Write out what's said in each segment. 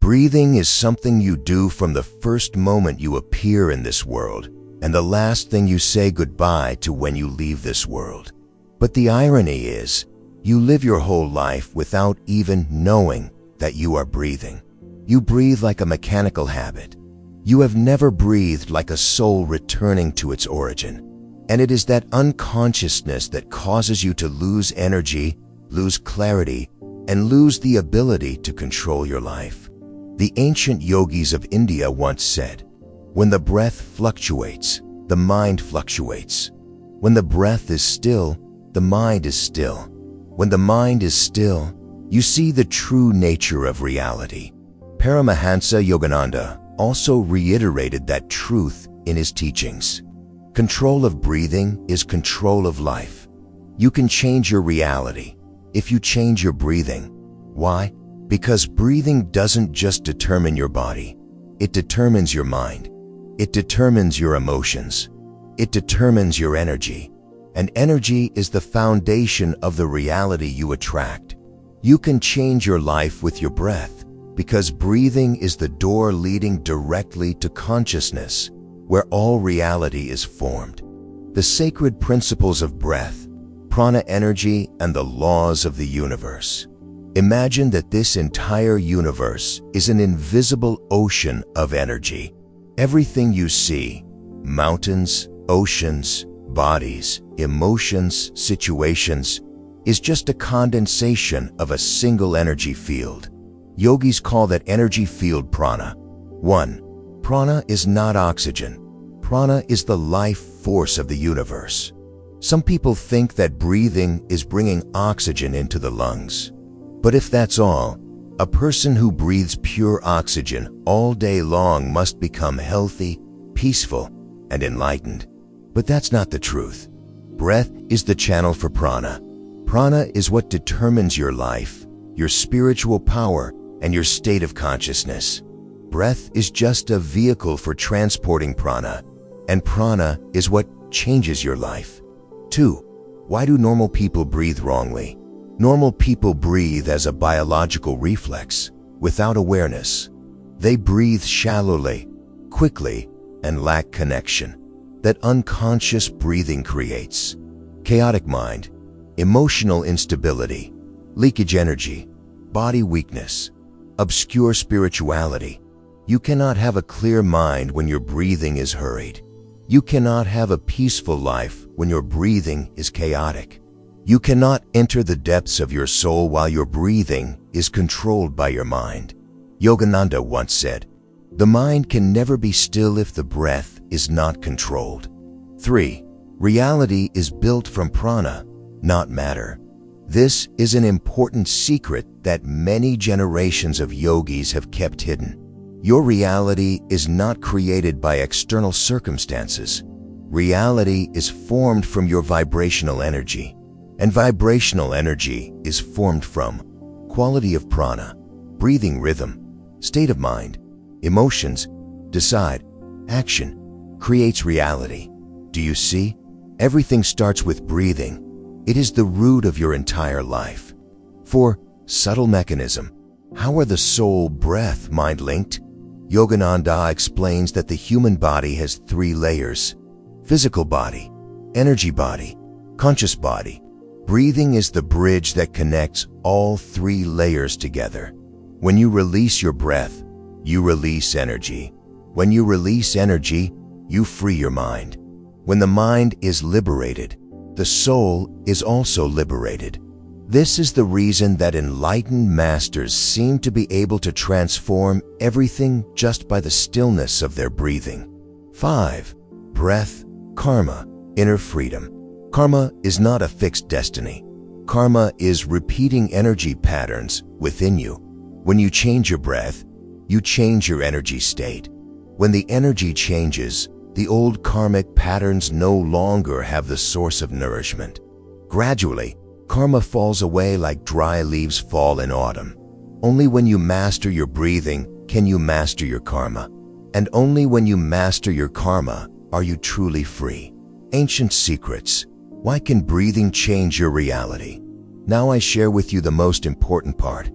Breathing is something you do from the first moment you appear in this world and the last thing you say goodbye to when you leave this world. But the irony is, you live your whole life without even knowing that you are breathing. You breathe like a mechanical habit. You have never breathed like a soul returning to its origin. And it is that unconsciousness that causes you to lose energy, lose clarity, and lose the ability to control your life. The ancient yogis of India once said, "When the breath fluctuates, the mind fluctuates. When the breath is still, the mind is still. When the mind is still, you see the true nature of reality." Paramahansa Yogananda also reiterated that truth in his teachings. Control of breathing is control of life. You can change your reality if you change your breathing. Why? Because breathing doesn't just determine your body. It determines your mind. It determines your emotions. It determines your energy. And energy is the foundation of the reality you attract. You can change your life with your breath, because breathing is the door leading directly to consciousness, where all reality is formed. The sacred principles of breath, prana energy, and the laws of the universe. Imagine that this entire universe is an invisible ocean of energy. Everything you see, mountains, oceans, bodies, emotions, situations, is just a condensation of a single energy field. Yogis call that energy field prana. 1. Prana is not oxygen. Prana is the life force of the universe. Some people think that breathing is bringing oxygen into the lungs. But if that's all, a person who breathes pure oxygen all day long must become healthy, peaceful, and enlightened. But that's not the truth. Breath is the channel for prana. Prana is what determines your life, your spiritual power, and your state of consciousness. Breath is just a vehicle for transporting prana, and prana is what changes your life. 2. Why do normal people breathe wrongly? Normal people breathe as a biological reflex, without awareness. They breathe shallowly, quickly, and lack connection. That unconscious breathing creates chaotic mind, emotional instability, leakage energy, body weakness, obscure spirituality. You cannot have a clear mind when your breathing is hurried. You cannot have a peaceful life when your breathing is chaotic. You cannot enter the depths of your soul while your breathing is controlled by your mind. Yogananda once said, "The mind can never be still if the breath is not controlled." 3. Reality is built from prana, not matter. This is an important secret that many generations of yogis have kept hidden. Your reality is not created by external circumstances. Reality is formed from your vibrational energy. And vibrational energy is formed from quality of prana, breathing rhythm, state of mind, emotions, decide, action, creates reality. Do you see? Everything starts with breathing. It is the root of your entire life. 4. Subtle mechanism. How are the soul, breath, mind linked? Yogananda explains that the human body has 3 layers: physical body, energy body, conscious body. Breathing is the bridge that connects all 3 layers together. When you release your breath, you release energy. When you release energy, you free your mind. When the mind is liberated, the soul is also liberated. This is the reason that enlightened masters seem to be able to transform everything just by the stillness of their breathing. 5. Breath, karma, inner freedom. Karma is not a fixed destiny. Karma is repeating energy patterns within you. When you change your breath, you change your energy state. When the energy changes, the old karmic patterns no longer have the source of nourishment. Gradually, karma falls away like dry leaves fall in autumn. Only when you master your breathing can you master your karma. And only when you master your karma are you truly free. Ancient secrets. Why can breathing change your reality? Now I share with you the most important part.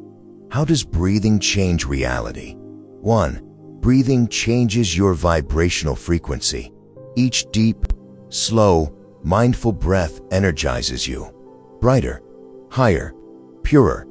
How does breathing change reality? 1. Breathing changes your vibrational frequency. Each deep, slow, mindful breath energizes you. Brighter, higher, purer.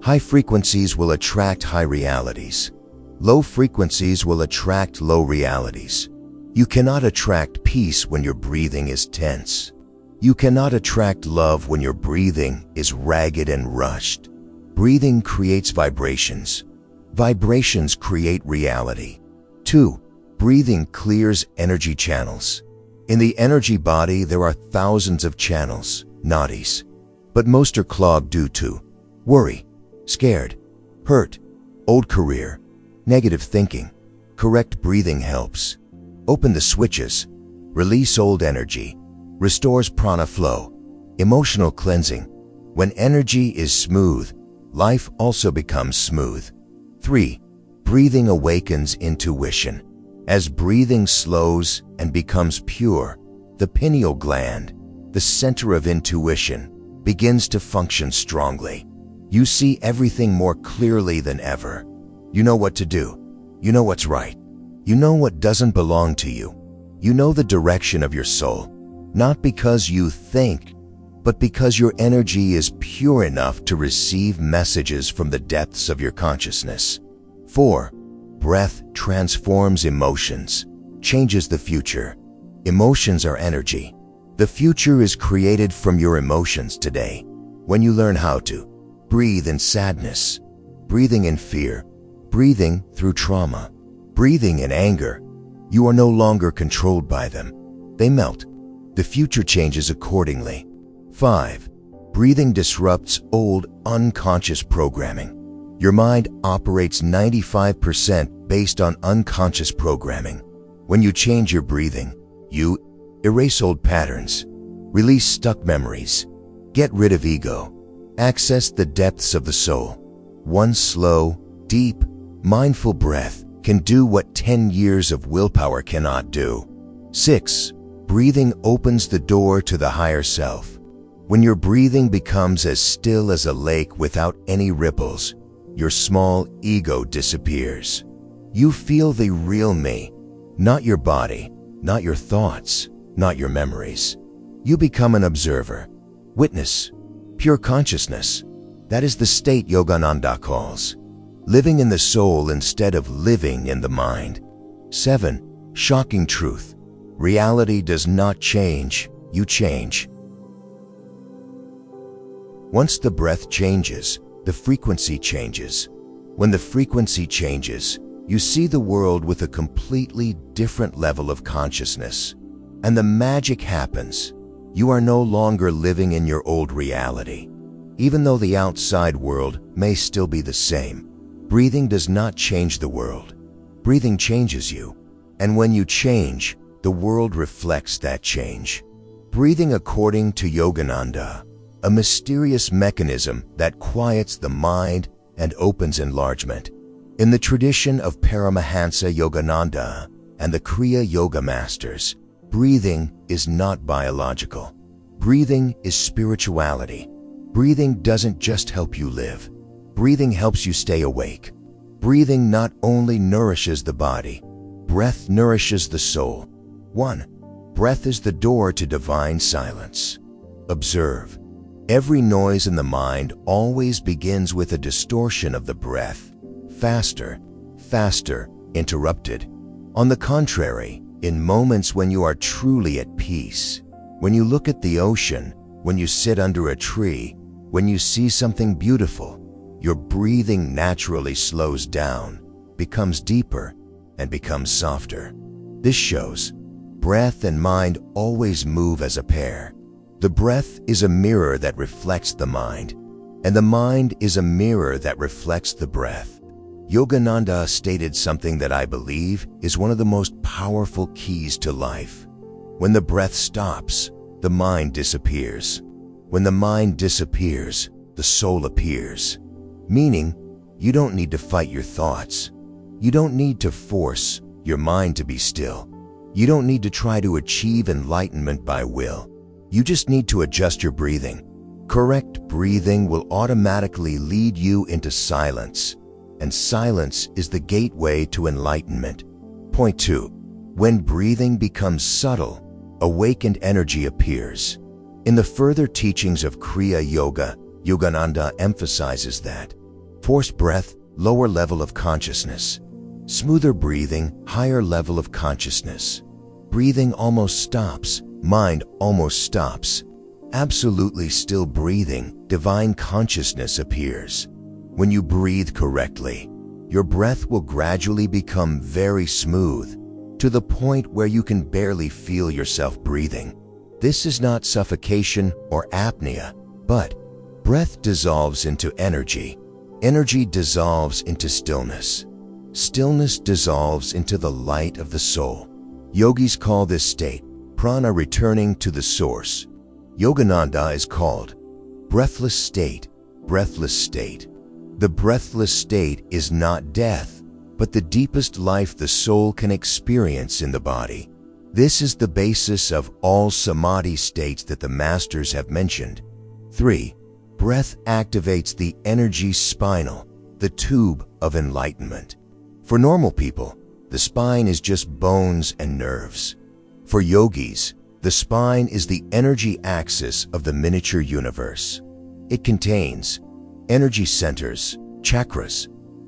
High frequencies will attract high realities. Low frequencies will attract low realities. You cannot attract peace when your breathing is tense. You cannot attract love when your breathing is ragged and rushed. Breathing creates vibrations. Vibrations create reality. 2. Breathing clears energy channels. In the energy body, there are thousands of channels, nadis, but most are clogged due to worry, scared, hurt, old career, negative thinking. Correct breathing helps. Open the switches, release old energy, restores prana flow, emotional cleansing. When energy is smooth, life also becomes smooth. 3. Breathing awakens intuition. As breathing slows and becomes pure, the pineal gland, the center of intuition, begins to function strongly. You see everything more clearly than ever. You know what to do. You know what's right. You know what doesn't belong to you. You know the direction of your soul, not because you think, but because your energy is pure enough to receive messages from the depths of your consciousness. 4. Breath transforms emotions, changes the future. Emotions are energy. The future is created from your emotions today. When you learn how to breathe in sadness, breathing in fear, breathing through trauma, breathing in anger, you are no longer controlled by them. They melt. The future changes accordingly. 5. Breathing disrupts old unconscious programming. Your mind operates 95% based on unconscious programming. When you change your breathing, you erase old patterns, release stuck memories, get rid of ego, access the depths of the soul. One slow, deep, mindful breath can do what 10 years of willpower cannot do. 6. Breathing opens the door to the higher self. When your breathing becomes as still as a lake without any ripples, your small ego disappears. You feel the real me, not your body, not your thoughts, not your memories. You become an observer, witness, pure consciousness. That is the state Yogananda calls living in the soul instead of living in the mind. 7. Shocking truth. Reality does not change, you change. Once the breath changes, the frequency changes. When the frequency changes, you see the world with a completely different level of consciousness. And the magic happens. You are no longer living in your old reality. Even though the outside world may still be the same, breathing does not change the world. Breathing changes you. And when you change, the world reflects that change. Breathing according to Yogananda, a mysterious mechanism that quiets the mind and opens enlargement. In the tradition of Paramahansa Yogananda and the Kriya Yoga masters, breathing is not biological. Breathing is spirituality. Breathing doesn't just help you live. Breathing helps you stay awake. Breathing not only nourishes the body, breath nourishes the soul. 1. Breath is the door to divine silence. Observe. Every noise in the mind always begins with a distortion of the breath. Faster, faster, interrupted. On the contrary, in moments when you are truly at peace, when you look at the ocean, when you sit under a tree, when you see something beautiful, your breathing naturally slows down, becomes deeper, and becomes softer. This shows breath and mind always move as a pair. The breath is a mirror that reflects the mind, and the mind is a mirror that reflects the breath. Yogananda stated something that I believe is one of the most powerful keys to life. When the breath stops, the mind disappears. When the mind disappears, the soul appears. Meaning, you don't need to fight your thoughts. You don't need to force your mind to be still. You don't need to try to achieve enlightenment by will. You just need to adjust your breathing. Correct breathing will automatically lead you into silence, and silence is the gateway to enlightenment. Point 2. When breathing becomes subtle, awakened energy appears. In the further teachings of Kriya Yoga, Yogananda emphasizes that forced breath, lower level of consciousness; smoother breathing, higher level of consciousness. Breathing almost stops, mind almost stops. Absolutely still breathing, divine consciousness appears. When you breathe correctly, your breath will gradually become very smooth, to the point where you can barely feel yourself breathing. This is not suffocation or apnea, but breath dissolves into energy. Energy dissolves into stillness. Stillness dissolves into the light of the soul. Yogis call this state Prana, returning to the source. Yogananda is called breathless state, breathless state. The breathless state is not death, but the deepest life the soul can experience in the body. This is the basis of all samadhi states that the masters have mentioned. 3. Breath activates the energy spinal, the tube of enlightenment. For normal people, the spine is just bones and nerves. For yogis, the spine is the energy axis of the miniature universe. It contains energy centers, chakras,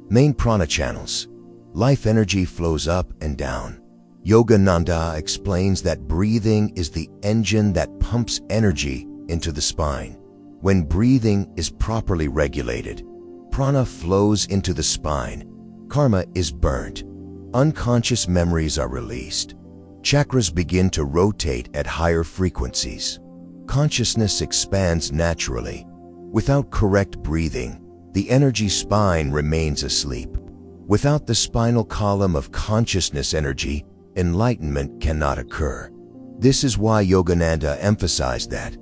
main prana channels. Life energy flows up and down. Yogananda explains that breathing is the engine that pumps energy into the spine. When breathing is properly regulated, prana flows into the spine, karma is burnt, unconscious memories are released, chakras begin to rotate at higher frequencies. Consciousness expands naturally. Without correct breathing, the energy spine remains asleep. Without the spinal column of consciousness energy, enlightenment cannot occur. This is why Yogananda emphasized that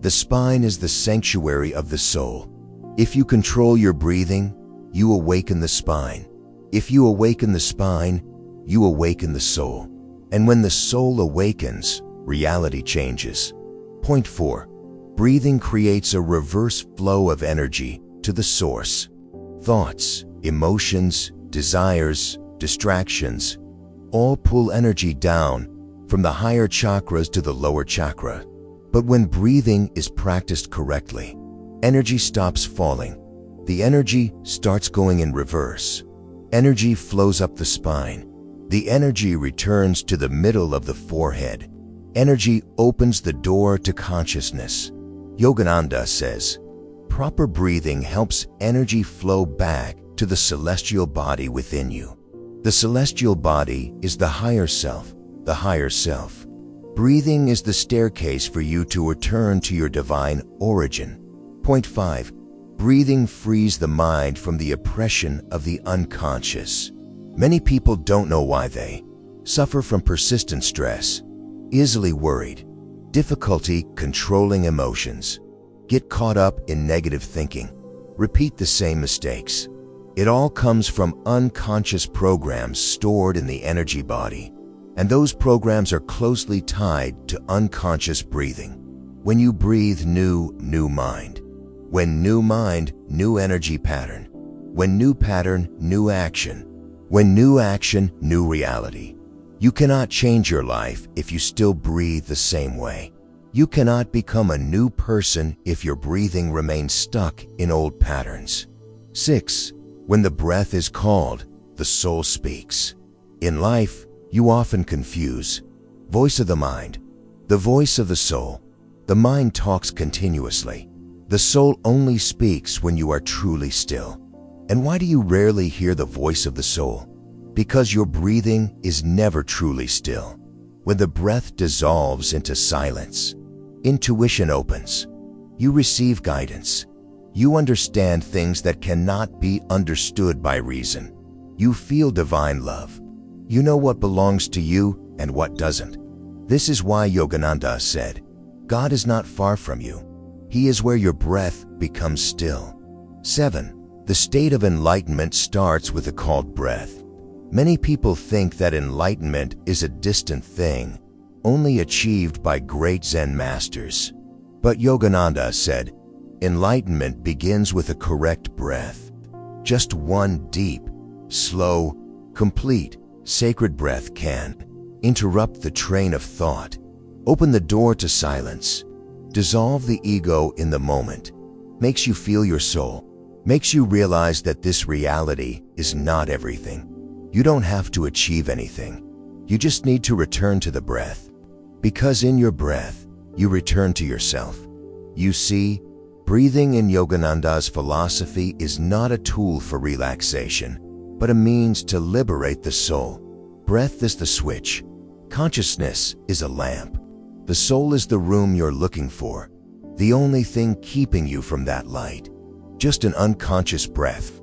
the spine is the sanctuary of the soul. If you control your breathing, you awaken the spine. If you awaken the spine, you awaken the soul. And when the soul awakens, reality changes. Point 4. Breathing creates a reverse flow of energy to the source. Thoughts, emotions, desires, distractions, all pull energy down from the higher chakras to the lower chakra. But when breathing is practiced correctly, energy stops falling. The energy starts going in reverse. Energy flows up the spine. The energy returns to the middle of the forehead. Energy opens the door to consciousness. Yogananda says, proper breathing helps energy flow back to the celestial body within you. The celestial body is the higher self, the higher self. Breathing is the staircase for you to return to your divine origin. Point 5. Breathing frees the mind from the oppression of the unconscious. Many people don't know why they suffer from persistent stress, easily worried, difficulty controlling emotions, get caught up in negative thinking, repeat the same mistakes. It all comes from unconscious programs stored in the energy body, and those programs are closely tied to unconscious breathing. When you breathe, new mind. When new mind, new energy pattern. When new pattern, new action. When new action, new reality. You cannot change your life if you still breathe the same way. You cannot become a new person if your breathing remains stuck in old patterns. 6. When the breath is called, the soul speaks. In life, you often confuse voice of the mind, the voice of the soul. The mind talks continuously. The soul only speaks when you are truly still. And why do you rarely hear the voice of the soul? Because your breathing is never truly still. When the breath dissolves into silence, intuition opens. You receive guidance. You understand things that cannot be understood by reason. You feel divine love. You know what belongs to you and what doesn't. This is why Yogananda said, God is not far from you. He is where your breath becomes still. 7. The state of enlightenment starts with a called breath. Many people think that enlightenment is a distant thing, only achieved by great Zen masters. But Yogananda said, Enlightenment begins with a correct breath. Just one deep, slow, complete, sacred breath can interrupt the train of thought, open the door to silence, dissolve the ego in the moment, makes you feel your soul, makes you realize that this reality is not everything. You don't have to achieve anything. You just need to return to the breath. Because in your breath, you return to yourself. You see, breathing in Yogananda's philosophy is not a tool for relaxation, but a means to liberate the soul. Breath is the switch. Consciousness is a lamp. The soul is the room you're looking for, the only thing keeping you from that light. Just an unconscious breath.